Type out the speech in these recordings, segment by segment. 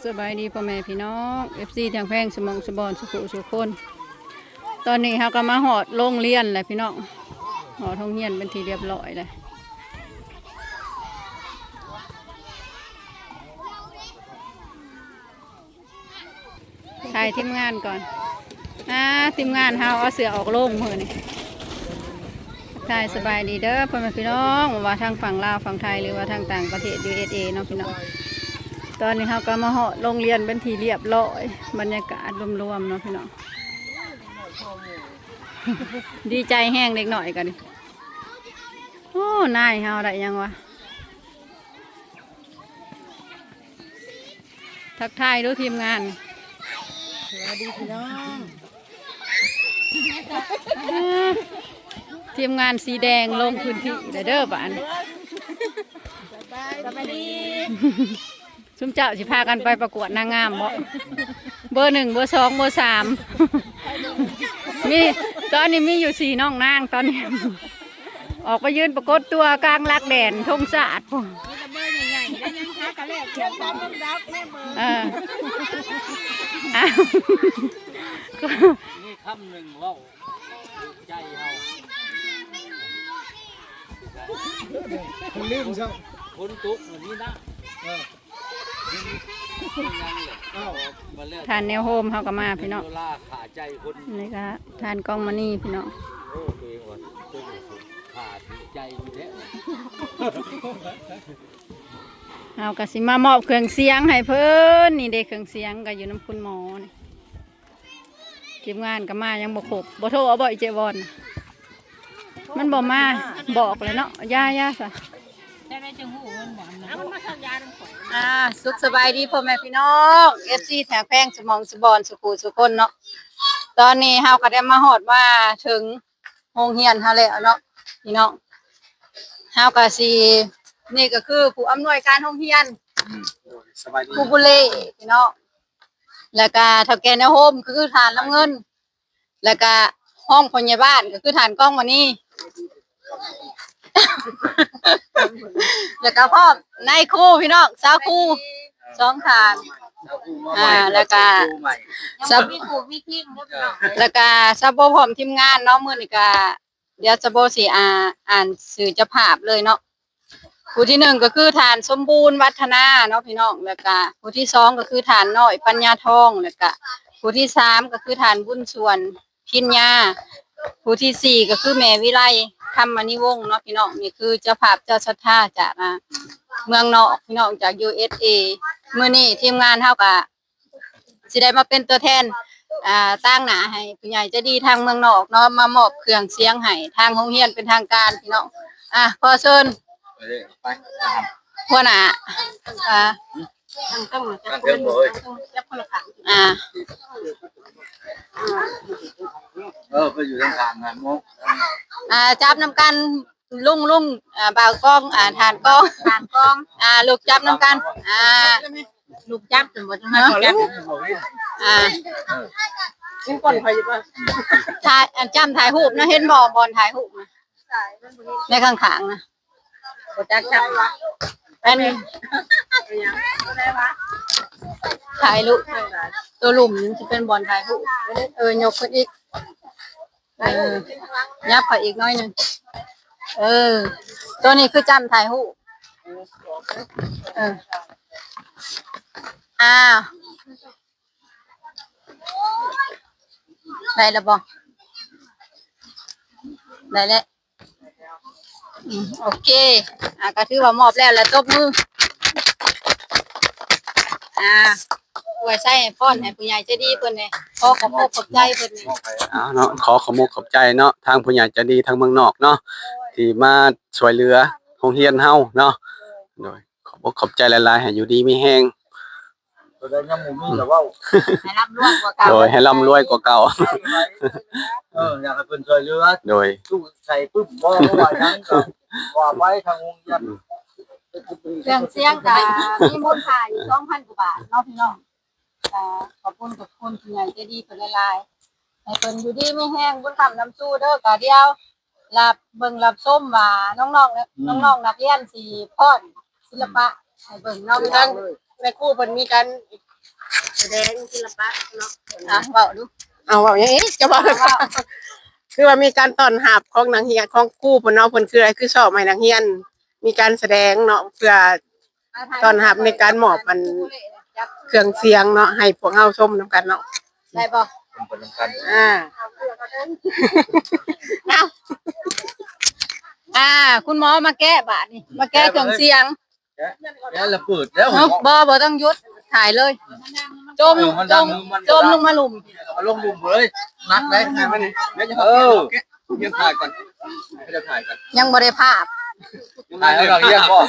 สบายดีพ่อแม่พี่น้อง FC ทางแพงสมองสบอนสุขุสุคน ตอนนี้เขาก็มาหอดโรงเรียนเลยพี่น้องหอดโรงเรียนเป็นทีเรียบร้อยเลยถ่ายทีมงานก่อนทีมงานเขาเอาเสือออกโล่งมือนี่ถ่ายสบายดีเด้อพ่อแม่พี่น้องว่าทางฝั่งลาวฝั่งไทยหรือว่าทางต่างประเทศ USA เนาะพี่น้องตอนนี้เขาก็มาเหาะโรงเรียนเป็นทีเรียบร้อยบรรยากาศรวมๆเนาะพี่น้องดีใจแห้งเด็กหน่อยกันโอ้นายเฮาได้ยังวะทักทายดูทีมงานสวัสดีพี่น้อง ทีมงานสีแดงลงพื้นที่เด้อบ้านสวัสดี ซุ้มเจ้าสิพากันไปประกวดนางงามบ่เบอร์ 1 เบอร์ 2 เบอร์ 3มีตอนนี้มีอยู่4น้องนางตอนนี้ออกไปยืนประกฏตัวกลางลักแดนทงศาสตร์มีแต่เบอร์ใหญ่ๆได้ยังคะกะแลกเที่ยวตามลำดับแม่เบอร์นี่คำหนึ่งว่าใจเฮาคนลืมซะคนตุกแบบนี้นะทานแนวโฮมเขาก็มาพี่น้องขาใจคนนี่ก็ทานกล้องมานี่พี่น้องโอ้ตัวเองว่าตัวขาดใจแท้เอากระสิมามอบเครื่องเสียงให้เพิ่นนี่เด็กเครื่องเสียงก็อยู่น้ำคุณหมอนี่ทีมงานก็มายังบ่ครบบ่โทรเอาบ่อีเจวอนมันบ่มาบอกเลยเนาะย่าซะได้จังหูมันบ่มันมาทำยาดังฝนสุขสบายดีพ่อแม่พี่น้องFC แถวแพงสมองสบอนสุขูสุคนเนาะตอนนี้เฮาก็ได้มาฮอดว่าถึงโรงเรียนเฮาแล้วเนาะพี่น้องเฮาก็สินี่ก็คือผู้อำนวยการโรงเรียนผู้บุเล่พี่น้องแล้วก็เฒ่าแก่ในโฮมคือฐานน้ำเงินแล้วก็ห้องพยาบาลก็คือฐานกล้องมานี่แล้วก็พ่อในครูพี่น้องสาวครู2ฐานแล้วก็ซับแล้วก็ซับโบพร้อมทีมงานเนาะมื้อนี้ก็เดี๋ยวซับโบสิอ่านสื่อเจ้าภาพเลยเนาะผู้ที่1ก็คือฐานสมบูรณ์วัฒนาเนาะพี่น้องแล้วก็ผู้ที่2ก็คือฐานน้อยปัญญาทองแล้วก็ผู้ที่3ก็คือฐานบุญส่วนพิญญาผู้ที่4ก็คือแม่วิไลธรรมนิวงศ์เนาะพี่น้องนี่คือเจ้าภาพเจ้าศรัทธาจากเมืองนอกพี่น้องจาก USA มื้อนี้ทีมงานเฮาก็สิได้มาเป็นตัวแทนตั้งหน้าให้ผู้ใหญ่ใจดีทางเมืองนอกเนาะมามอบเครื่องเสียงให้ทางโรงเรียนเป็นทางการพี่น้องพอเชิญไปหัวหน้าต้องเลยไปอยู่ทางการงานมุกจับนำกันลุงบ่าวกล้องฐานกล้องลูกจับนำกันลูกจับจนบ่จังจับเป็นคนไปอยู่ป่ะถ่ายถ่ายรูปนะเห็นบ่บอลถ่ายรูปนะในข้างๆนะบ่จักจับเป็นได้วะถ่ายรูปตัวหลุมจะเป็นบอลถ่ายรูปยกขึ้นอีกยับไปอีกน้อยหนึ่งตัวนี้คือจำถ่ายรูปได้แล้วบ่ได้แล้วโอเคก็ถือว่ามอบแล้วตบมือไว้ใส่ฟ้อนให้ผู้ใหญ่ใจดีเพิ่นนี่ขอขอบใจเพิ่นนี่เนาะขอบใจเนาะทางผู้ใหญ่ใจดีทางเมืองนอกเนาะที่มาช่วยเหลือโรงเรียนเฮาเนาะโดยขอบใจหลายๆให้อยู่ดีมีแฮงตัวได้ยังหมู่มีแล้วว่าให้ร่ำรวยกว่าเก่าโดยให้ร่ำรวยกว่าเก่าอยากให้เพิ่นช่วยเหลือโดยตู้ใส่ปึ๊บบ่ว่าหยังก็ว่าไว้ทางโรงเรียนเครื่องเสียงก็มีมูลค่าอยู่ 2,000 กว่าบาทเนาะพี่น้องขอบคุณผู้ใหญ่ใจดีเพิ่นหลายๆให้เพิ่นอยู่ดีมีแฮงบุญคำน้ำสู้เด้อก็เดียวรับเบิ่งรับชมว่าน้องนักเรียนสิพรศิลปะให้เบิ่งเนาะพี่น้อง แม่ครูเพิ่นมีการ แสดงศิลปะเนาะ เว้าดู เอาว่าอย่างนี้จะบอกคือว่ามีการต้อนรับของนางเฮียนของครูเพิ่นเนาะเพิ่นคืออะไรคือชอบให้นางเฮียนมีการแสดงเนาะเพื่อต้อนรับในการมอบมันเครื่องเสียงเนาะให้พวกเฮาชมนํกันเนาะ ได้บ่ เป็นคนกัน เอา คุณหมอมาแก้บาดนี่มาแก้เครื่องเสียง แล้วเราเปิดแล้ว เนาะบ่ต้องหยุดถ่ายเลยจมลงมาหลุม เอาลงดุมเลยนัดได้ไงวะนี่เดี๋ยวจะยังถ่ายก่อนจะถ่ายก่อน ยังบ่ได้ภาพ ถ่ายแล้วเราเรียกบ่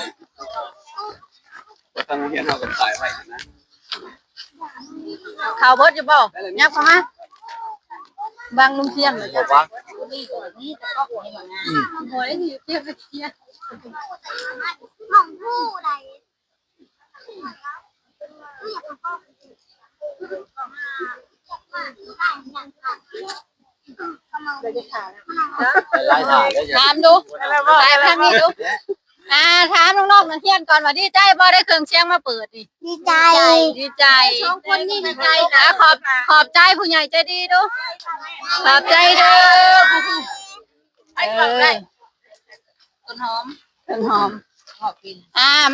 ทางเฮียนเฮาก็ถ่ายไว้นะ ข่าวเบิดอยู่บ่ยับเข้ามาบางลุงเทียนเลย บ่ จ้ะ วาง โอ้ยนี่เทียบไปเทียบ ไล่ถ่ายได้ ถามดูถามทางนี้ดูถามน้องๆนักเรียนก่อนว่าดีใจบ่ได้เครื่องเสียงมาเปิดนี่ ดีใจ ดีใจ สองคนนี่ดีใจ นะขอบใจผู้ใหญ่ใจดีดูขอบใจเด้อไอ้ขอบได้ต้นหอม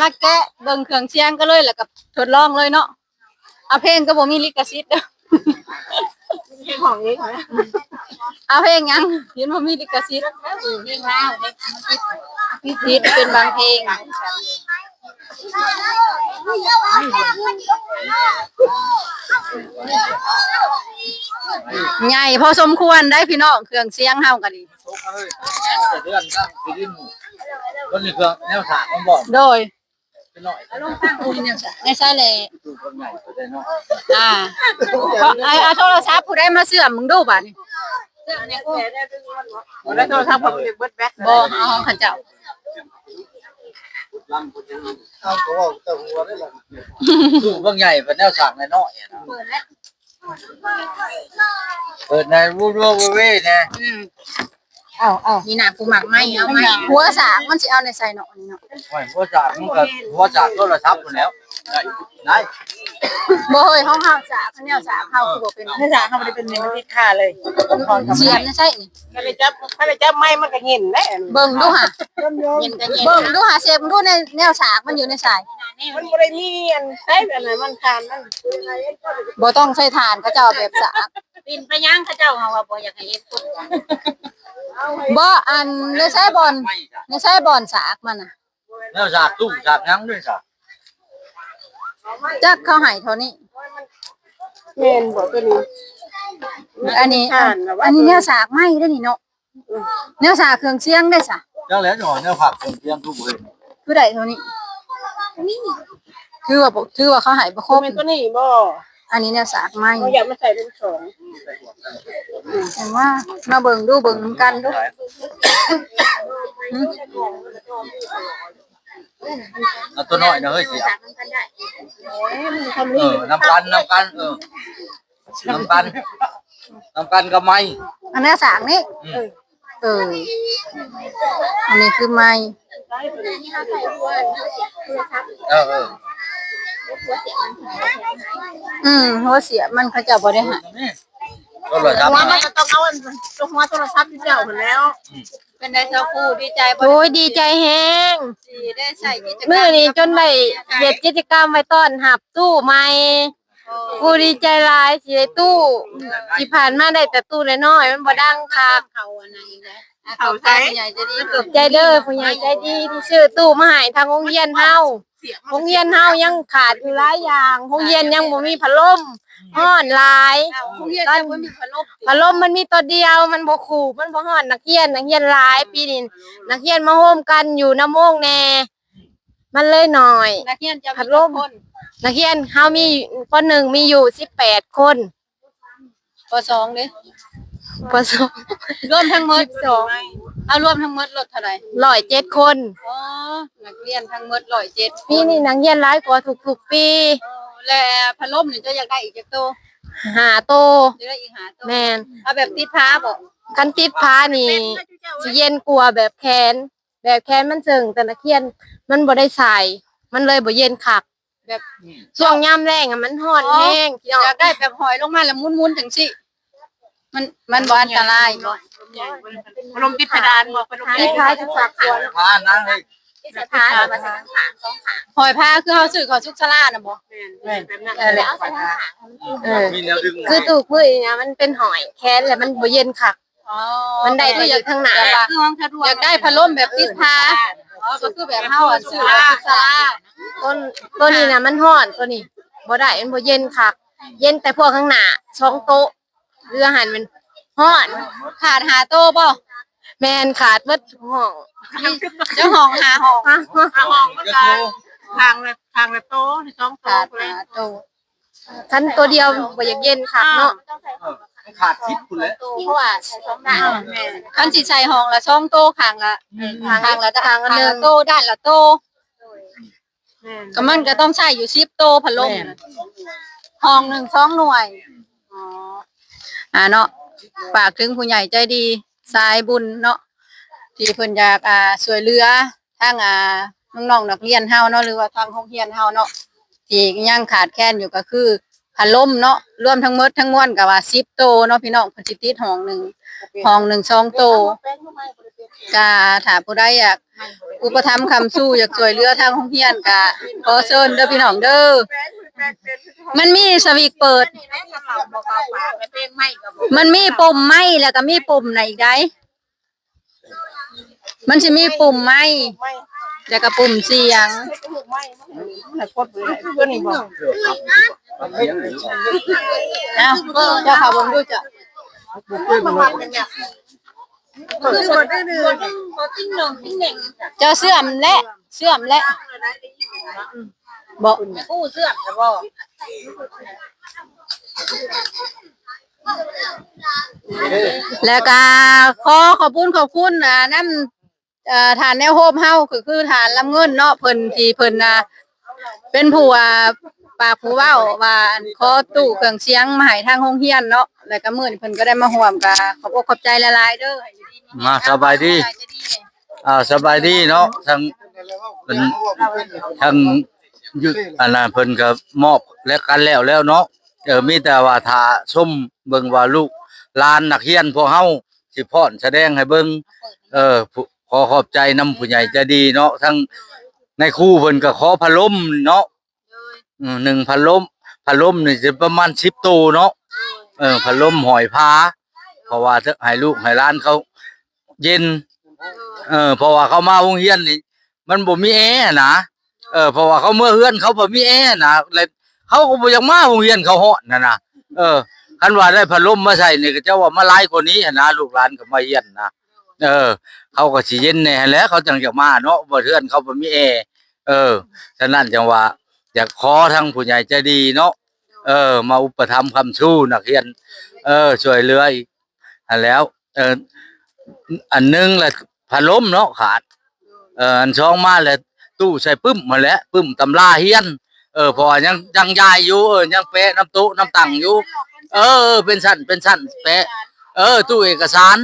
มาแกะเบิ่งเครื่องเสียงก็เลยแล้วก็ทดลองเลยเนาะเอาเพลงก็บ่มีลิขสิทธิ์เด้อ ของนี้ เอาเพลงยังเห็นบ่มีลิขสิทธิ์เพลงลาวเด็กผิดเป็นบางเพลงใหญ่พอสมควรได้พี่น้องเครื่องเสียงเฮากันนี่ เดือนก็ไปดิ้นต้นนี้คือแนวฉากมันบอก โดย เป็นหน่อย ในใช่แหละ ดูคนใหญ่ก็ได้เนาะ โทรศัพท์ผู้ใดมาเสื่อมมึงดูบัดนี้ แล้วโทรศัพท์ผมเบิดแบต บ่เอาของเขาเจ้า เอาตัวหัวได้หรอดูบางใหญ่เป็นแนวฉากน้อยๆนะเปิดในวูดวูเว่เนี่ย เอานี่น่ะกูหมักไหมเอาไหมหัวสากมันสิเอาในใส่เนาะนี่เนาะ หัวฉากมันก็หัวฉากโทรศัพท์หมดแล้วได้ บ่เฮ้ยห้องเฮาสากแนวสากเฮาคือบ่เป็น ภาษาเขาไม่ได้เป็นเมนูที่ค่าเลย เสียบนะใช่นี่ ถ้าได้จับไม้มันก็เห็นแหละ เบิ่งดูห่ะเบิ่งดูห่ะเสียบดูในแนวสากมันอยู่ในสาย มันบ่ได้มีอันใช้อันไหนมันทานมัน บ่ต้องใช้ถ่านเขาเจ้าแบบสาก ปินไปย่างเขาเจ้าเฮาว่าบ่อยากให้เฮ็ดปุ๊บ บ่อันในใช้บอลในใช้บอลสากมันน่ะ แนวฉากตู้ฉากยั้งด้วยฉาก จักเขาให้เท่านี้ แม่นบ่ตัวนี้ อันนี้แนวสากไหม้ได้นี่เนาะแนวสากเครื่องเสียงได้ซะ จังแล้วจะหอแนวผักคนเตรียมทุกเลย คือได้เท่านี้คือว่าเขาให้บ่ครบ แม่นตัวนี้บ่ อันนี้แนวสากไหม้ บ่อยากมาใส่เป็นสอง เห็นว่ามาเบิ่งดูเบิ่งนำกันดู เอาตัวน้อยนะเฮ้ยเสียน้ำกันน้ำกันกับไม้ อันแนวสากนี่อันนี้คือไม้ หัวเสียมันเขาเจ้าบ่ได้ให้ ก็เลยครับ ว่ามันก็ต้องเอาอันตัวหัวโทรศัพท์ที่เจ้าพุ่นแล้ว เป็นได้เจ้าคู่ดีใจบ่ โอ้ยดีใจแฮง สิได้ใส่กิจกรรม มื้อนี้จนได้เฮ็ดกิจกรรมไว้ต้อนรับตู้ใหม่กูดีใจหลายสิได้ตู้ที่ผ่านมาได้แต่ตู้น้อยๆมันบ่ดังคัก เขาอันนั้นอีกแล้วเขาใจใหญ่จะดี ขอบใจเด้อผู้ใหญ่ใจดีที่ซื้อตู้มาให้ทางโรงเรียนเฮาโรงเรียนเฮายังขาดอยู่หลายอย่างโรงเรียนยังบ่มีพัดลมฮ้อนหลาย ผู้เรียนจะบ่มีพัดลม พัดลมมันมีตัวเดียวมันบ่คู่มันบ่ฮ้อนนักเรียนหลายปีนี้นักเรียนมาโฮมกันอยู่น้ำโมงแน่มันเลยหน่อย นักเรียนจะ พัดลม นักเรียนเฮามีป .1 มีอยู่18 คน ป .2 เด้ ป รวมทั้งหมดเอารวมทั้งหมดลดเท่าไหร่ .2 107 คน อ๋อนักเรียนทั้งหมด107 ปีนี้นักเรียนหลายกว่าทุกๆปี แล้วพัดลมนี่จะอยากได้อีกจักโต 5 โต จะได้อีก5โต แม่น เอาแบบติดผ้าบ่ คันติดผ้านี่สิเย็นกว่าแบบแขนมันซึ่งแต่นักเรียนมันบ่ได้ใส่มันเลยบ่เย็นคัก แบ แบบ ช่วงยามแรงอะมันร้อนแห้งพี่น้อง อยากได้แบบหอยลงมาแล้วมุนๆจังสิมันบ่อันตรายบ่ พัดลมติดเพดานบอกพัดลม ที่ท้ายจะสักตัว พานั่งให้ ที่สุดท้ายมาใส่ทั้งขา หอยพาคือเฮาซื้อเขาสุกสลาน่ะบ่ แล้วเอาใส่ทั้งขา มีแนวดึง คือตูกมือเนี่ยมันเป็นหอยแค้นแล้วมันบ่เย็นคัก อ๋อ มันได้ตัวอย่างข้างหน้า อยากได้พัดลมแบบติดพาอ๋อก็คือแบบเฮาอ่ะซื้อแล้วสุกสลา ตัวนี้นะมันร้อนตัวนี้บ่ได้มันบ่เย็นคักเย็นแต่พวกข้างหน้าช่องโต๊ะเรือหันมันร้อน ขาดหาโตบ่ แมนขาดเบิดห้อง เจ้าของหาห้อง ฮะ ห้องมันก็ทางแบบโตในช่องโต ขาด เลย หาโต คันตัวเดียวบ่อยากเย็นคักเนาะ ขาดทิพย์คุณแล้ว เพราะว่าใช้ช่องหน้า คันสิใช้ห้องละช่องโตข้างละข้างละข้างละโตด้านละโตก็มันก็ต้องใช้อยู่10โตพัดลมน่ะห้องหนึ่ง2หน่วยอ๋อเนาะฝากถึงผู้ใหญ่ใจดีสายบุญเนาะที่เพิ่นอยากช่วยเหลือทางน้องๆนักเรียนเฮาเนาะหรือว่าทางโรงเรียนเฮาเนาะที่ยังขาดแคลนอยู่ก็คือพัดลมเนาะรวมทั้งหมดทั้งมวลก็ว่า10โตเนาะพี่น้องเพิ่นสิติดห้องหนึ่ง2โตก็ถ้าผู้ใดอยากอุปถัมภ์คำสู้อยากช่วยเหลือทางโรงเรียนก็ขอเชิญเด้อพี่น้องเด้อมันมีสวิตช์เปิด มันมีปุ่มไหมแล้วก็มีปุ่มไหนอีกได้มันจะมีปุ่มไหมแล้วก็ปุ่มเสียง ตัวนี้บอก เอ้าเจ้าข่าวผมดูจ้ะเจ้าเสื่อมและบอก กู้เสื้อแต่บอก แล้วก็ขอบคุณน้ำฐานแนวโฮมเฮาคือฐานลำเงินเนาะเพิ่นที่เพิ่นเป็นผู้ปากผู้เว้าว่าขอตู้เครื่องเสียงมาให้ทางโรงเรียนเนาะแล้วก็มื้อนี้เพิ่นก็ได้มาร่วมก็ขอบอกขอบใจหลายๆเด้อ มาสบายดีสบายดีเนาะทางยึดอันนั้นเพิ่นก็มอบและกันแล้วเนาะมีแต่ว่าถ้าชมเบิ่งว่าลูกหลานนักเรียนพวกเฮาสิพรแสดงให้เบิ่งขอขอบใจนำผู้ใหญ่ใจดีเนาะทั้งในครูเพิ่นก็ขอพัดลมเนาะ1พัดลมนี่สิประมาณ10ตู้เนาะพัดลมหอยพาเพราะว่าให้ลูกให้หลานเขาเย็นเพราะว่าเขามาโรงเรียนนี่มันบ่มีแอร์นะเพราะว่าเขาเมื่อเฮือนเขาบ่มีแอร์นะแล้วเขาก็บ่อยากมาโรงเรียนเขาฮ้อนนะคันว่าได้พัดลมมาใส่นี่ก็จะว่ามาหลายกว่านี้นะลูกหลานก็มาเรียนนะเขาก็สิเย็นแน่แหล้วเขาจังอยากมาเนาะบ่เฮือนเขาบ่มีแอร์ฉะนั้นจังว่าอยากขอทางผู้ใหญ่ใจดีเนาะมาอุปถัมภ์คำสู้นักเรียนช่วยเหลืออีกแล้วอันนึงแหละพัดลมเนาะขาดอันสองมาแล้วตู้ใส่ปึ้มมาแล้วปึ้มตำราเฮียนพอยังยายอยู่ยังแปะน้ำตู้น้ำตังอยู่เป็นชั้นแปะตู้เอกสาร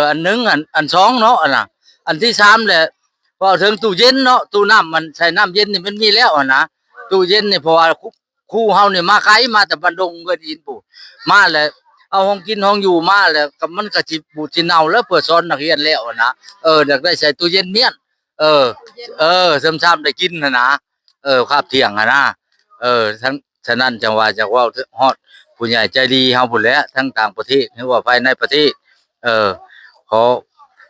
อันนึงอันสองเนาะอันที่สามแหละพอถึงตู้เย็นเนาะตู้น้ำมันใส่น้ำเย็นนี่มันมีแล้วนะตู้เย็นนี่เพราะว่าครูเฮานี่มาไกลมาแต่บันดงก็ดินปู่มาแล้วเอาห้องกินห้องอยู่มาแล้วก็มันก็สิบูดสิเน่าแล้วเพื่อสอนนักเรียนแล้วนะอยากได้ใส่ตู้เย็นเมียนซ้ำๆได้กินนะคาบเที่ยงนะทั้งฉะนั้นจังว่าจะว่าฮอดผู้ใหญ่ใจดีเฮาพุ่นแหละทั้งต่างประเทศหรือว่าภายในประเทศขอ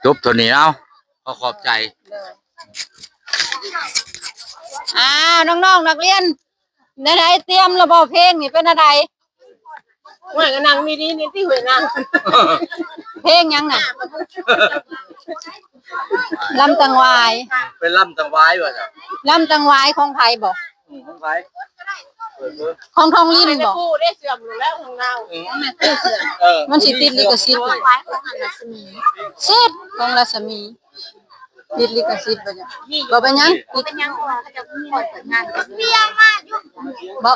จบเท่านี้เอาขอบใจ น้องๆนักเรียนในเตรียมระบบเพลงนี่เป็นอะไร ว่าก็นั่งมีดีนี่ที่หัวนั่ง เพลงยังน่ะลำตังวาย เป็นลำตังไว้ว่ะจ้ะ ลำตังวายของไผบ่ ของไว้ ของทองลิ้นบ่ กู้ได้เสื่อมแล้วของเรา มันสิติดลิขสิทธิ์บ่สิทธิ์ของรัศมีติดลิขสิทธิ์บ่จ้ะบ่เป็นหยังติด เป็นยังว่าเขาจะผ่อนเปิดงานเบี้ยมากยุ่ง บ่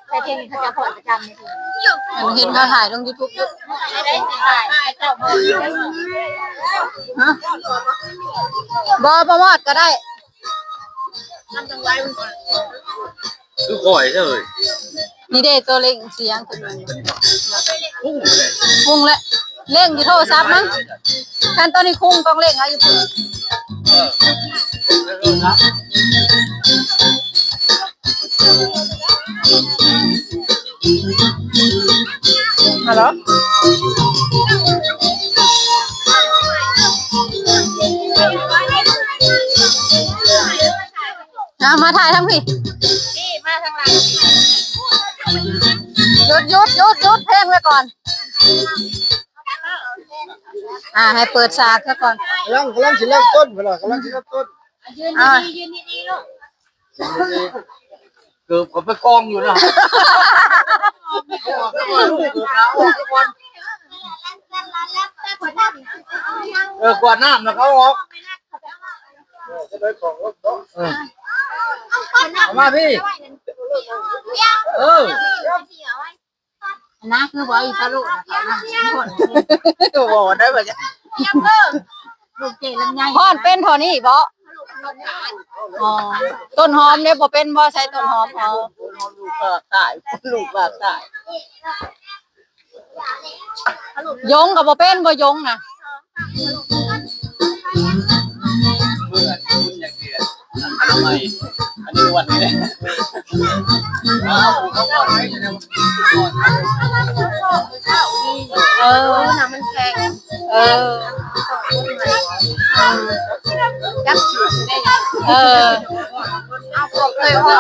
แต่เพลงเขาจะผ่อนประจำในที อันเห็นเขาถ่ายลง YouTube อยู่ ไม่ได้สิได้เจ้าพ่อ ฮะบ่มอดก็ได้ คือข่อยเด้อ นี่เด้ตัวเล็งเสียงขึ้นมาคุ้งแล้วเร่งอยู่โทรศัพท์มั้งคันตอนนี้คุ้งต้องเร่งเอาอยู่พุ่น ฮัลโหล เอามาถ่ายทั้งพี่ นี่มาทางหลัง หยุดเพลงไว้ก่อนให้เปิดฉากซะก่อน กำลังสิเริ่มต้นเวลากำลังสิเริ่มต้น ยืนดีๆลูก เกือบก็ไปกองอยู่นะกว่าน้ำนะเขาออกมาพี่นะคือบ่อีตาลูกโอ้ได้บ่จ้ะ พอนเป็นเท่านี้บ่อ๋อต้นหอมเนี่ยบ่เป็นบ่ใช้ต้นหอมเอา ลูกก็ตายลูกก็ตาย ยงก็บ่เป็นบ่ยงน่ะ อันนี้วันนี้ น้ำมันแข็ง เออ จับจุดได้ เออ เอาพวกเลยว่า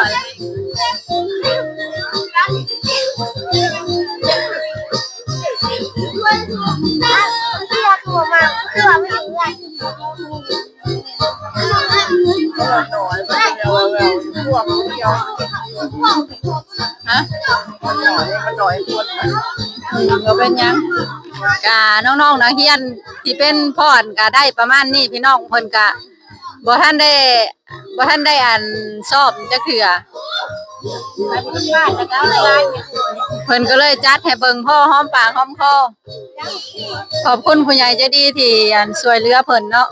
ตัวมาคือว่าไม่ถึงไง ฮะ มันน้อยคน ก็เป็นหยังกะน้องๆนักเรียนที่เป็นพ่อนก็ได้ประมาณนี้พี่น้องเพิ่นก็บ่ทันได้อ่านสอบจักเทื่อเพิ่นก็เลยจัดให้เบิ่งพ่อหอมปากหอมคอขอบคุณผู้ใหญ่ใจดีที่อันช่วยเหลือเพิ่นเนาะ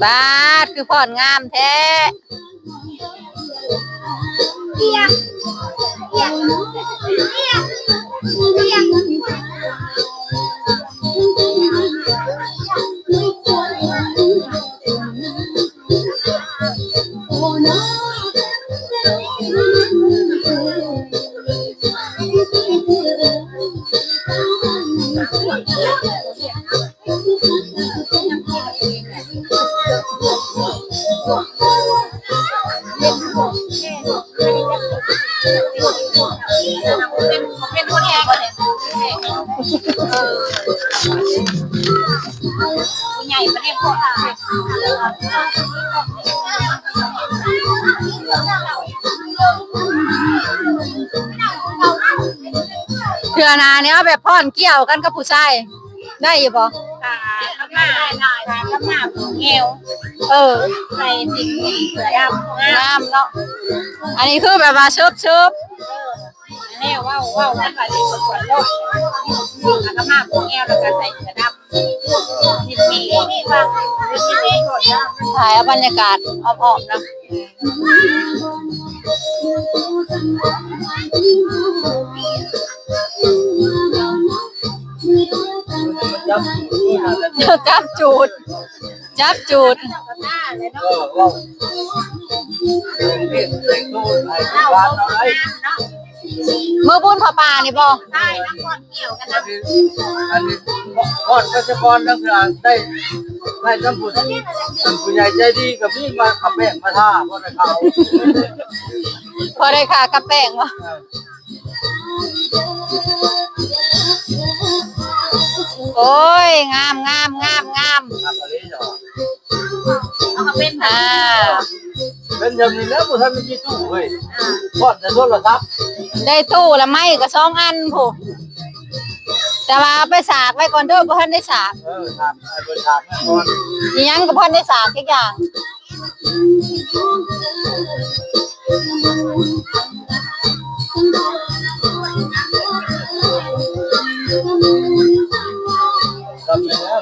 บาดคือพ่อนงามแท้ เป็นคนแก่ก็เนี่ยใหญ่ประเทศพวก เทื่อหนาเนี่ยเอาแบบพ่อนเกี่ยวกันกับผู้ชายได้อยู่บ่ ข้าวหน้าข้าวหน้าเอว เออ ใส่สิ่งเสือดำ งามเนาะอันนี้คือแบบว่าเชิบ นี่ว้าวมันก็ดีกว่าโลกแล้วก็มาพวกแก้วแล้วก็ใส่เสือดำนี่ว่านี่ก่อนนะ ถ่ายเอาบรรยากาศอ้อมๆนะจับจูดเมื่อบุญพ่อป่านี่บ่ ใช่น้ำก่อนเกี่ยวกันนะ อันนี้ก่อนก็จะก่อนนักเรียนได้สมุดผู้ใหญ่ใจดีกับพี่มาขับแบกมาท่าเพราะในเขา พอได้ค่ะกระแป้งบ่โอ้ยงาม เอามาเป็น เป็นอย่างนี้แล้วผู้ท่านไม่มีตู้เว้ยพอดจะโทรศัพท์ ได้ตู้ละไม้ก็2อันผู้แต่ว่าเอาไปสากไว้ก่อนเด้อบ่ทันได้สาก ถามไอ้เบอร์ถามก่อน อีหยังก็บ่ทันได้สากทุกอย่าง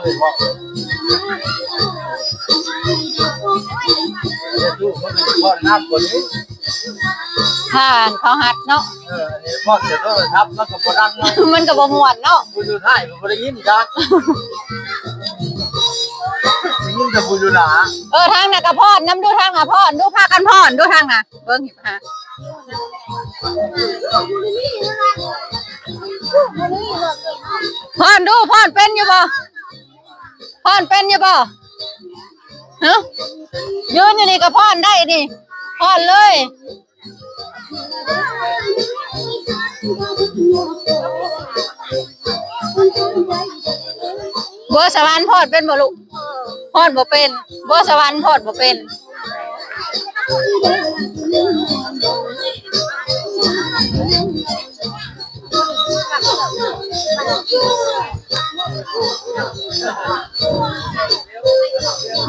เลยบอกดูมันพ่อน้ำคนนี้ ผ่านเขาหัดเนาะ อันนี้พ่อเสร็จแล้วครับมันก็บ่ดังเนาะ มันก็บ่ม่วนเนาะ ผู้อยู่ท้ายมันบ่ได้ยินจ้ะได้ยินแต่ผู้อยู่หน้า ทางน่ะก็พอดน้ำดูทางน่ะพอดดูพากันพอดดูทางน่ะเบิ่งหิบหาพอดดูพอดเป็นอยู่บ่พอดเป็นอยู่บ่ฮะยืนอยู่นี่ก็พอดได้นี่พอดเลยบัวสวรรค์พอดเป็นบ่ลูกพอดบ่เป็นบัวสวรรค์พอดบ่เป็น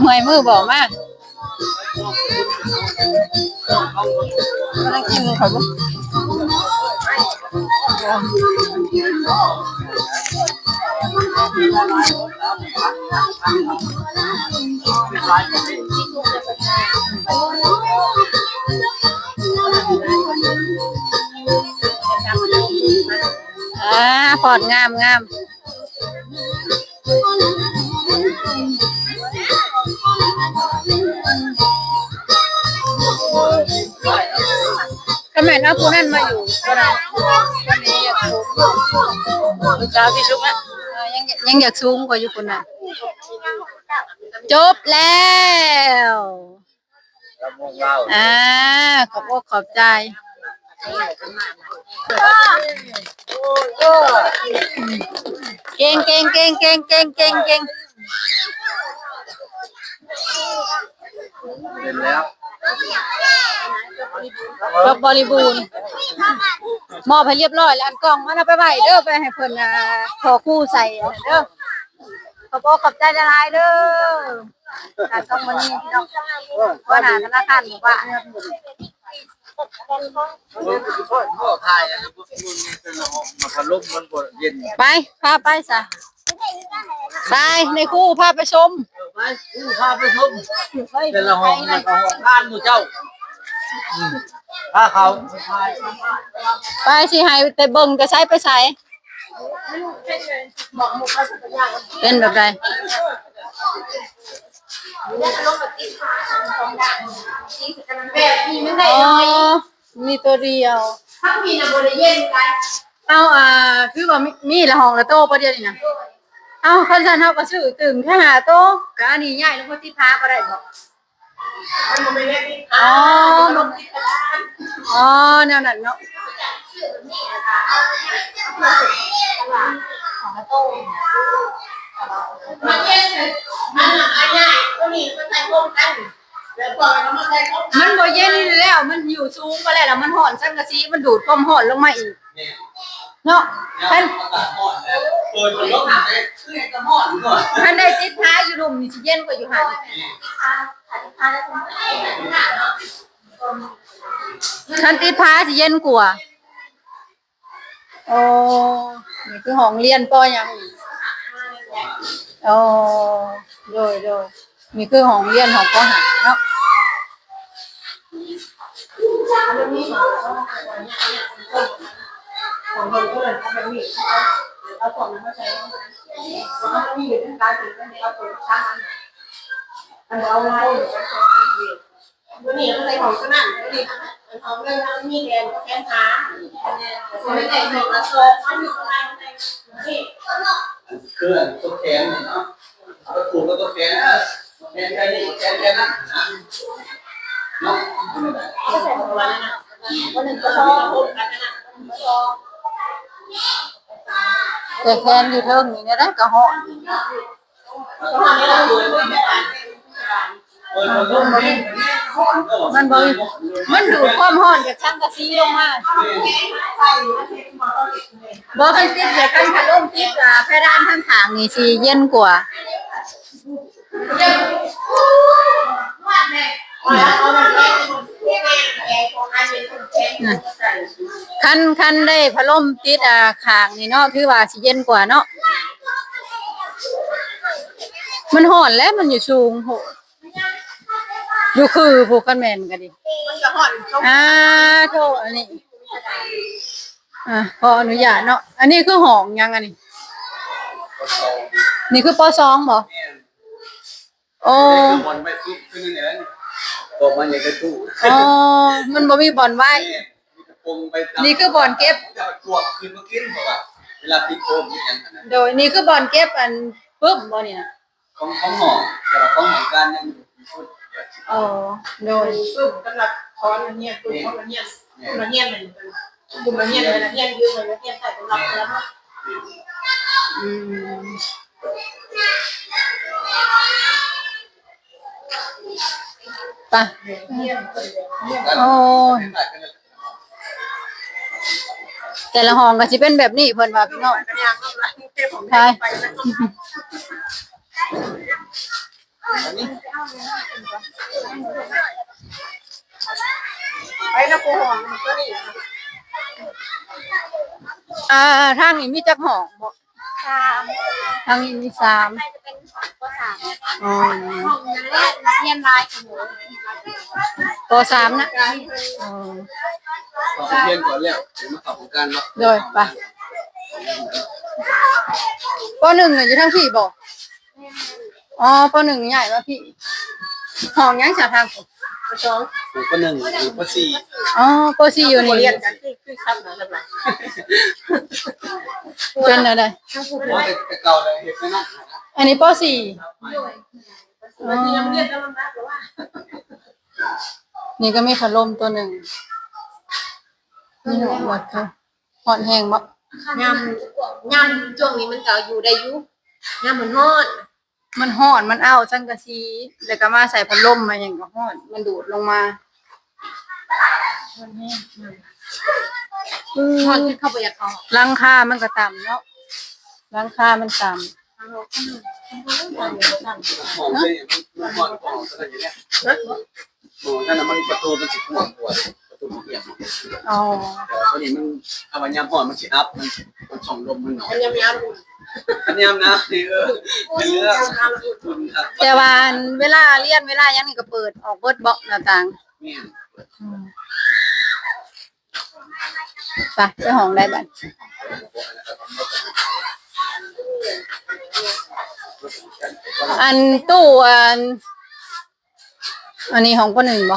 เมื่อยมือบ่มากกำลังกินเขาบ่พอดงามงามก็แม่นเอาผู้นั้นมาอยู่ก็ได้วันนี้อยากสูงลูกสาวพี่ชุกนะยังอยากสูงกว่าอยู่คนน่ะจบแล้วขอบอกขอบใจเก่งเก่งเก่งเก่งเก่งเก่งเก่งเป็นแล้ว ครบบริบูรณ์มอบให้เรียบร้อยแล้วอันกล่องมันเอาไปไว้เด้อไปให้เพิ่นขอคู่ใส่เด้อขอบอกขอบใจหลายๆเด้อการต้องมื้อนี้พี่น้องว่าหน้าธนาคารหมู่บ้านพ่อทายนะพวกมันเป็นห้องมาพัดลมมันบ่เย็นไปพาไปซะไปในคู่พาไปชมไปพาไปชมเป็นละห้องมันก็ห้องท่านหมู่เจ้าพาเขาไปสิให้แต่เบิ่งจะใช้ไปใส่เป็นแบบใดแบบนี้ไม่ได้ มีตัวเดียว ถ้ามีน่ะบ่ได้เย็นกัน เอาคือว่ามีละห้องละโต๊ะประเดี๋ยวนี้นะเอาคันซั่นเฮาก็ซื้อตึงแค่หาโต๊ะก็อันนี้ใหญ่ลงบ่ติดพาบ่ได้บ่อ๋อแนวนั้นเนาะมันเย็นมันอันใหญ่ตัวนี้มันใส่พร้อมกันแล้วพอมันมาใส่พร้อมมันบ่เย็นแล้วมันอยู่สูงไปแล้วมันร้อนสังกะสีมันดูดความร้อนลงมาอีกเนาะเป็นคันได้ติดท้ายอยู่รุมนี่สิเย็นกว่าอยู่หั่นคันติดท้ายสิเย็นกว่าโอ้นี่คือห้องเรียนปอหยังโอ้โดยนี่คือห้องเรียนของปอหาเนาะของคนก็เลยทำแบบนี้เอาของนั้นมาใช้เพราะมันมีอยู่ในการถึงเอาตัวช่างอันเอาไว้วันนี้เราใส่ของก็นั่นวันนี้เอาเรื่องนั้นมีแกนแกนขาไม่ได้ของละโซ่มันอยู่ข้างในนี่เครื่องตัวแขนเนาะเอาถูกกับตัวแขนแขนแค่นี้แขนแค่นั้นนะเนาะก็ใส่ของวันนั้นวันหนึ่งก็ชอบพูดกันนะแต่แคนอยู่เทิงนี่ได้ก็ฮ้อนมันบ่มันดูดความร้อนจากสังกะสีลงมาบ่คันติดแต่คันพัดลมติดเพดานข้างข้างนี่สิเย็นกว่าคันได้พัดลมติดข้างนี่เนาะคือว่าสิเย็นกว่าเนาะ มันห่อนแล้วมันอยู่สูงโหอยู่คือผูกกันแม่นกันดิ มันก็ห่อนช่วง โทษอันนี้ขออนุญาตเนาะอันนี้คือห้องยังอันนี้นี่คือปสองบ่โอ้ บอลไปปุ๊บขึ้นนี่แหละตัวมันอย่างกระตู้ อ๋อมันบ่มีบ่อนไว้ ปงไป นี่คือบ่อนเก็บ จะตัวคืนมากินบอกว่าเวลาปิดโอมอย่างนั้น โดยนี่คือบ่อนเก็บอันปึ๊บบ่นี่น่ะ ของหมอแต่ว่าของหมอการยังพูด อ๋อโดย ปึ๊บกำลังค้อนละเนียดปึ๊บค้อนละเนียดละเนียดมันกลุ่มละเนียดละเนียดยืมละเนียดใส่กำลังแล้ว อืมไปโอ้ยแต่ละห้องก็สิเป็นแบบนี้เพิ่นว่าพี่น้องใช่ ไปแล้วกูห่วงตัวนี้ ทางนี้มีจักห้องบ่ 3 ทางนี้มี3 จะเป็นป.3 อ๋อ ห้องนักเรียนรายของหนู ป3นะอ๋อ ขอเรียนก่อนแล้วถึงมาขับการเนาะ โดยไปป1น่ะอยู่ทางพี่บ่อ๋อป1ใหญ่ว่าพี่ห้องยังจะทางผม สอง หรือก็1หรือก็4 อ๋อป4อยู่นี่ เรียนกันคือครับนะสำหรับ เป็นอะไร ว่าแต่เก่าเลยเห็นไหมนะ อันนี้ป4อ๋อ ยังเรียนแล้วมันมากหรือว่า นี่ก็มีพัดลมตัวหนึ่งนี่หมดค่ะหอนแห้งบ่ ยำช่วงนี้มันก็อยู่ได้อยู่ยำมันฮ้อน มันฮ้อนมันเอาจังกะซีแล้วก็มาใส่พัดลมมาอย่างก็ฮ้อนมันดูดลงมาฮ้อนแห้ง ฮ้อนจนเข้าไปอยากเอา หลังคามันก็ต่ำเนาะหลังคามันต่ หอมเลยมันหอมของอะไรอย่างเงี้ยหมอนั่นมันประตูมันสิห่วงปวดประตูเปียก ำอ๋อ แต่ตัวนี้มันเอาวันยามหอมมันสิอัพมันช่องลมมันหน่อย มันยังยาว อันยามนะนี่เป็นเรื่องคุณครับ แต่ว่าเวลาเรียนเวลาหยังนี่ก็เปิดออกเบิดเบาะหน้าต่าง เนี่ย ไปห้องได้บัดอันตู้อันนี้ห้องปหนึ่งบ่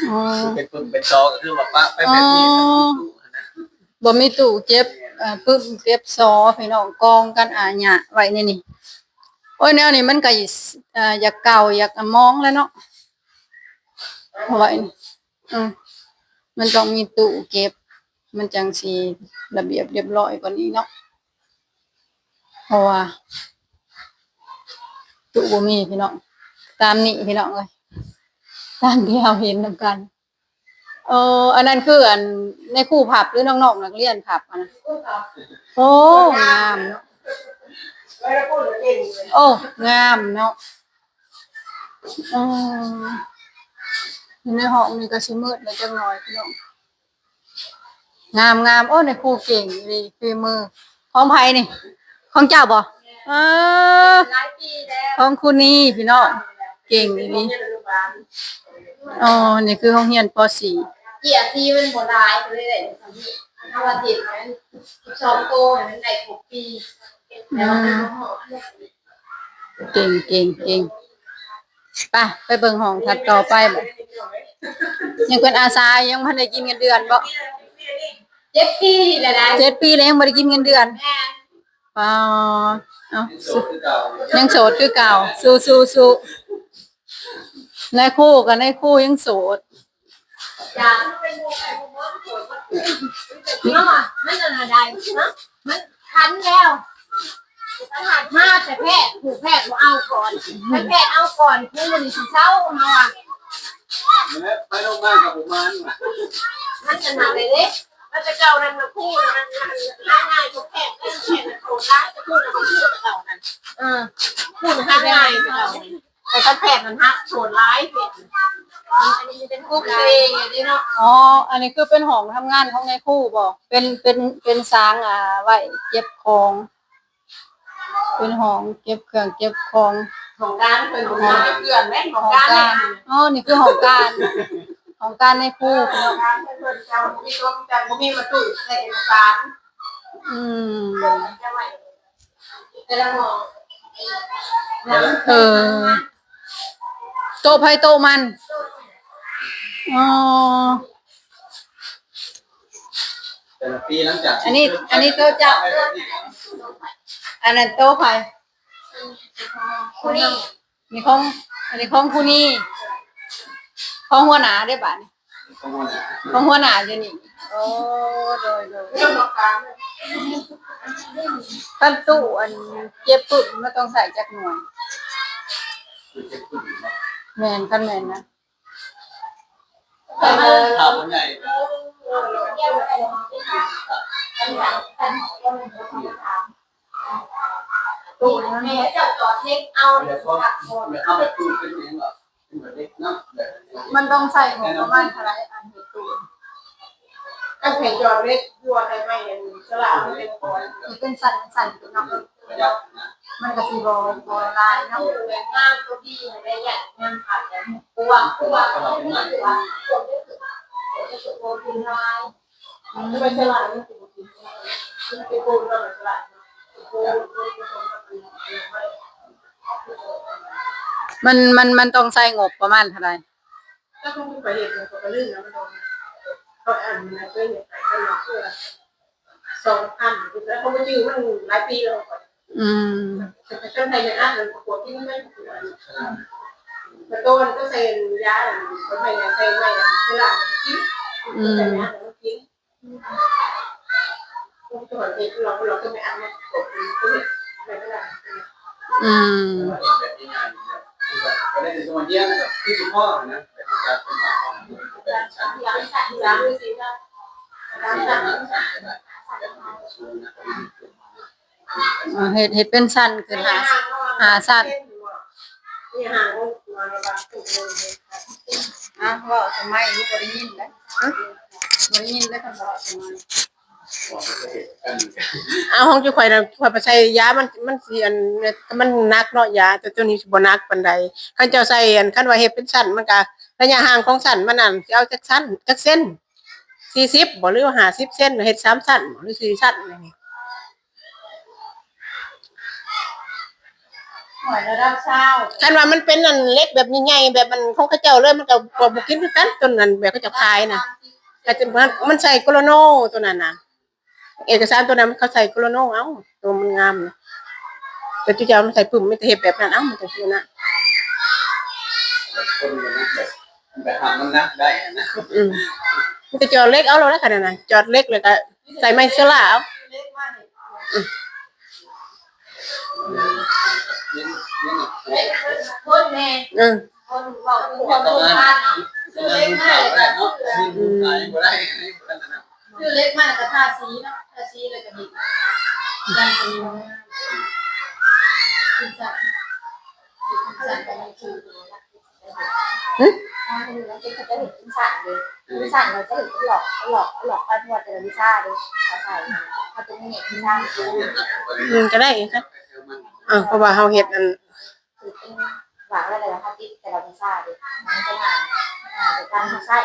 อ๋อ เป็นปุ่มเป็นจอก็คือว่าปะไปแบบนี้ บ่มีตู้เก็บปึ้มเก็บซอพี่น้องกองกันหยะไว้ในนี่โอ้ยแนวนี้มันก็อยากเก่าอยากมองแล้วเนาะเอาไว้นี่มันต้องมีตู้เก็บ มันจังสิระเบียบเรียบร้อยกว่านี้เนาะเพราะว่าตู้บ่มีพี่น้องตามนี้พี่น้องเอ้ยตามที่เราเห็นนำกันอันนั้นคืออันในครูผับหรือน้องๆนักเรียนผับอะนะโอ้งามเนาะโอ้งามเนาะอยู่ในห้องนี่ก็สิมืดแล้วจังหน่อยพี่น้องงามโอ้ในครูเก่งดีฝีมือของไผนี่ของเจ้าบ่หลายปีแล้ว ของคุณนี่พี่น้องเก่งดีนี่คือห้องเรียนป .4 เกียรติมันบ่หลายก็เลยได้สำนี้ถ้าว่าติดนั้น12โตมันได้6ปีแล้วมันก็ฮ้อน เก่งไปเบิ่งห้องถัดต่อไปบ่ยังเป็นอาสายังบ่ได้กินเงินเดือนบ่ 7 ปีแล้วได้ 7 ปีแล้วยังบ่ได้กินเงินเดือน แม่น อ๋อเอา โซคือเก่า ยังโสดคือเก่าสู้ในคู่กับในคู่ยังโสด อยากเป็นหมู่ใครหมู่บ่โสดบ่เนาะมันน่ะได้เนาะมันทันแล้วมาแต่แพทย์ผู้แพทย์บ่เอาก่อนให้แพทย์เอาก่อนคือมันสิเศร้าเฮาอ่ะ ไปโรงพยาบาลกับผมมัน มันจะหนักเลยเด้มันจะเก่านั่นนะคู่นั่นง่ายๆทุกแพทย์นั่นแพทย์โคตรร้ายจะพูดอะไรที่เก่านั่นพูดง่ายๆเก่าแต่ก็แพทย์มันฮักโคตรร้ายอันนี้เป็นคู่ตัวเองอย่างนี้เนาะ อ๋ออันนี้คือเป็นห้องทำงานของในคู่บ่เป็นสางไว้เก็บของ เป็นห้องเก็บเครื่องเก็บของ ของการเป็นของการเกลื่อนแม่นของ ห้อง การ กา เนี่ย รอ๋อนี่คือห้องการห้องการในครูพี่น้อง การเป็นคนเจ้ามีตัวแต่บ่มีมาตุ้ยในเอกสาร อืม จะไว้แต่ละหมอ เออโต๊ะไผโต๊ะมันอ๋อ แต่ละปีหลังจาก อันนี้โต๊ะเจ้าอันนั้นโต๊ะไผ คนนี้ นี่ของอันนี้ของผู้นี้ของหัวหน้าได้บัดนี้ของหัวหน้าอยู่นี่โอ้โดย เรื่องของการ ขั้นตู้อันเก็บตุ่นไม่ต้องใส่จักหน่วยแม่นกันแม่นนะ ข่าวใหญ่ ตู้แม่เจ้าจอดเล็กเอา เดี๋ยวเขาเอาแบบตู้เป็นยังไงเป็นแบบเล็กเนาะ มันต้องใส่หมวกประมาณเท่าไหร่อันเฮ็ดตู้ อันไข่จอดเล็กยัวไข่ไม่เนี่ยสลับเป็นคน นี่เป็นสั่นเป็นเนาะมันก็สิบ่ลายเนาะ งามตัวดีในใหญ่งามผัดเนี่ยกลัวตัวไม่กลัวตัวไม่ถึงจะโกนลายไม่เป็นสลับไม่ถึงไปโกนเราสลับโกน มันต้องใส่งบประมาณเท่าไหร่ ถ้าคุณไปเห็นเขาก็ลื่นแล้วมันโดนเขาอ่านมันช่วยเห็นไปกันหนักเพื่อ2,000แล้วเขาไม่ยืมมันหลายปีแล้ว อืม แต่ช่วงไทยยังอ่านมันประกวดที่ไม่ถูกแต่ตัวมันก็เซ็นยาคนไทยเซ็นไม่สลับคิดแต่เนี้ยมันคิดตัวเองเราก็ไม่อ่านมันกดก็ไม่ได้ อืม แบบง่ายๆก็ได้ในส่วนเดียวนะครับที่คุณพ่อนะแต่จะเป็นแบบของ ย้ำสิว่าเฮ็ดเป็นสั้นขึ้นหาสั้น นี่ห่างมาในบางจุดเลย อ่ะว่าทำไมนี่บ่ได้ยินนะบ่ได้ยินได้คำว่าทำไม เอาห้องจุข่อยน่ะข่อยไปใส่ยามันสิอันมันหนักเนาะยาแต่ตัวนี้สิบ่หนักปานใดคันเจ้าใส่อันคันว่าเฮ็ดเป็นสั้นมันก็ระยะห่างของสั้นมันนั่นสิเอาจักสั้นจักเส้น40บ่หรือว่า50เส้นเฮ็ด3สั้นบ่หรือ4สั้นนี่ หอยระดับเช้า คันว่ามันเป็นอันเล็กแบบใหญ่ๆแบบมันของเขาเจ้าเลยมันก็บ่กินคือกันตัวนั้นแบบเขาจะขายน่ะแต่มันใส่โกโลโนตัวนั้นน่ะเอกสารตัวนั้นเขาใส่โกโลโนเอ้าตัวมันงามนะแต่จุเจ้ามันใส่ปุ่มมันจะเฮ็ดแบบนั้นเอ้ามันจะคือนะ คนแบบทำมันนะได้นะ มันจะจอดเล็กเอาเราได้ขนาดนั้นจอดเล็กเลยก็ใส่ไม้เชล่าเอา คนแม่ อืม คนบอกคนโบราณชื่อเล็กมากเลย ชื่อเล็กมากแต่ทาสีเนาะทาสีเลยก็มีดังเป็นคุณจันคุณจันเป็นชื่อเราจะเห็นคุณสันเลยคุณสันเราจะเห็นหลอกไปทั่วเจอวิซ่าเลยเขาใส่เขาจะไม่เห็นวิซ่า ก็ได้ครับเพราะว่าเฮาเฮ็ดอัน คือเป็นหวังอะไรนะคะที่แต่เราวิซ่าเลยมันจะงานในการทำไส้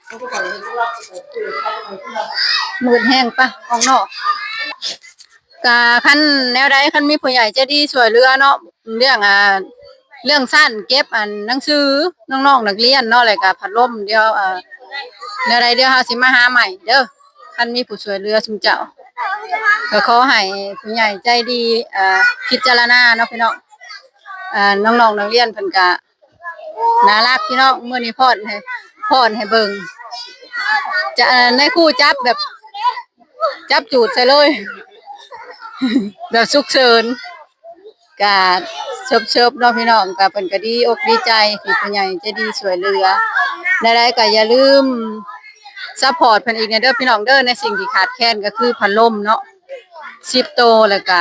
ทุกคนทุกรอบคือใครเป็นคนที่เรา มืดแห้งปะออกนอกกะคันแนวใดคันมีผู้ใหญ่ใจดีช่วยเหลือเนาะเรื่องสั้นเก็บอันหนังสือน้องๆนักเรียนเนาะแล้วก็พัดลมเดี๋ยวแนวใดเดี๋ยวเฮาสิมาหาใหม่เด้อคันมีผู้ช่วยเหลือซุมเจ้าก็ขอให้ผู้ใหญ่ใจดีพิจารณาเนาะพี่น้องน้องๆนักเรียนเพิ่นก็น่ารักพี่น้องมื้อนี้พรให้เบิ่งจะในครูจับแบบจับจูดใส่เลย แบบฉุกเฉินกะเชิบๆเนาะพี่น้องกะเพิ่นก็ดีอกดีใจที่ผู้ใหญ่ใจดีช่วยเหลือได้ก็อย่าลืมซัพพอร์ตเพิ่นอีกเด้อพี่น้องเด้อในสิ่งที่ขาดแคลนก็คือพัดลมเนาะ10โตแล้วก็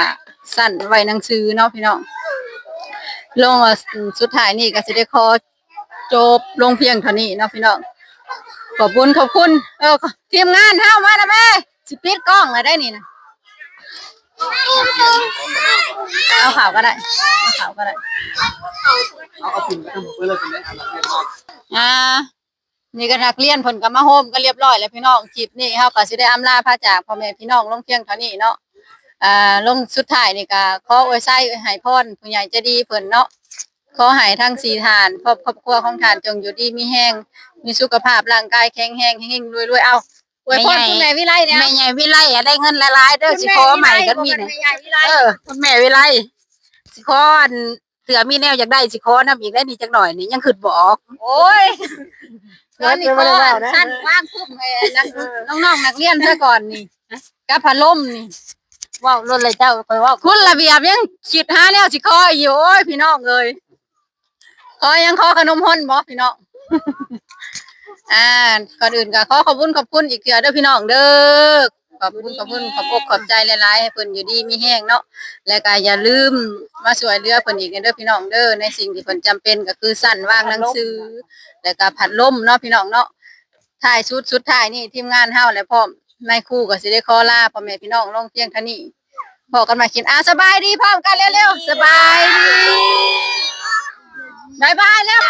สั่นไว้หนังสือเนาะพี่น้องลงสุดท้ายนี่ก็สิได้ขอจบลงเพียงเท่านี้เนาะพี่น้องขอบคุณทีมงานเฮามานะแม่ สิปิดกล้องเลยได้นี่นะเอาข่าวก็ได้เอาข่าวก็ได้ เอาปิ่นไปทำเพื่อเลยเป็นได้เอาเรียบร้อย นี่ก็นักเรียนผลก็มาโฮมก็เรียบร้อยแล้วพี่น้องคลิปนี้เฮาก็สิได้อำลาพระจากพ่อแม่พี่น้องลงเพียงเท่านี้เนาะลงสุดท้ายนี่ก็ขออวยไส้ให้พรผู้ใหญ่ใจะดีเพิ่นเนาะขอให้ทั้งสี่ทานครอบครัวของทานจงอยู่ดีมีแห้งมีสุขภาพร่างกายแข็งแรงเฮงๆรวยๆเอาอวยพรคุณแม่วิไลเนี่ย แม่ใหญ่วิไลได้เงินหลายๆเด้อสิขอใหม่กันมีเนี่ยคุณแม่วิไลสิขอเสือมีแนวอยากได้สิขอนำอีกได้นี่จักหน่อยนี่ยังขึ้นบอก โอ้ยตอนนี้ก็สั้นว่างคุ้มน้องๆนักเรียนซะก่อนนี่กับพัดลมนี่ ว้าวรถเลยเจ้าคอยว่า คุณระเบียบยังคิดหาแนวสิขออยู่โอ้ยพี่น้องเอ้ยขอยังขอขนมฮ้นบ่พี่น้อง ก่อนอื่นก็ขอบคุณอีกเทื่อเด้อพี่น้องเด้อขอบคุณขอบอกขอบใจหลายๆให้เพิ่นอยู่ดีมีแห้งเนาะแล้วก็อย่าลืมมาช่วยเหลือเพิ่นอีกเด้อพี่น้องเด้อในสิ่งที่เพิ่นจำเป็นก็คือสั่นวางหนังสือแล้วก็พัดลมเนาะพี่น้องเนาะท้ายสุดท้ายนี่ทีมงานเฮาและพร้อมนายครูก็สิได้ขอลาพ่อแม่พี่น้องลงเพียงเท่านี้พอกันมากินสบายดีพร้อมกันเร็วๆสบายดีบ๊ายบายแล้ว